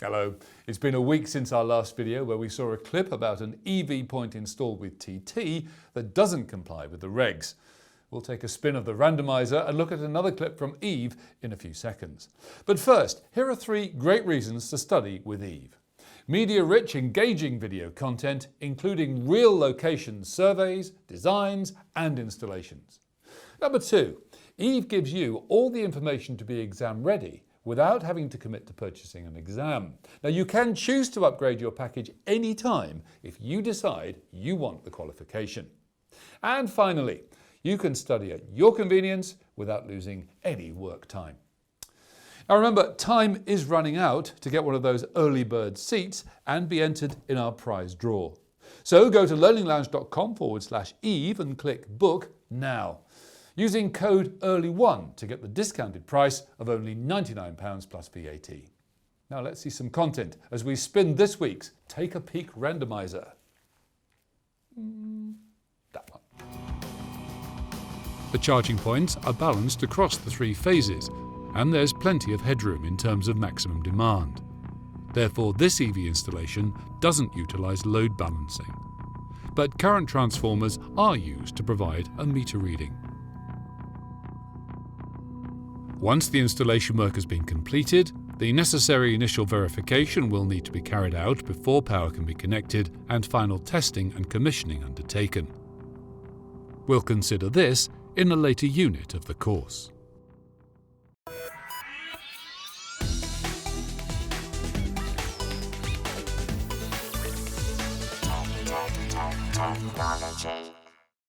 Hello. It's been a week since our last video where we saw a clip about an EV point installed with TT that doesn't comply with the regs. We'll take a spin of the randomizer and look at another clip from Eve in a few seconds. But first, here are 3 great reasons to study with Eve. Media-rich, engaging video content, including real location surveys, designs and installations. Number 2, Eve gives you all the information to be exam ready without having to commit to purchasing an exam. Now you can choose to upgrade your package any time if you decide you want the qualification. And finally, you can study at your convenience without losing any work time. Now remember, time is running out to get one of those early bird seats and be entered in our prize draw. So go to learninglounge.com/Eve and click book now, using code EARLY1 to get the discounted price of only £99 plus VAT. Now let's see some content as we spin this week's Take a Peek randomizer. That one. The charging points are balanced across the 3 phases, and there's plenty of headroom in terms of maximum demand. Therefore, this EV installation doesn't utilise load balancing. But current transformers are used to provide a meter reading. Once the installation work has been completed, the necessary initial verification will need to be carried out before power can be connected and final testing and commissioning undertaken. We'll consider this in a later unit of the course. Technology.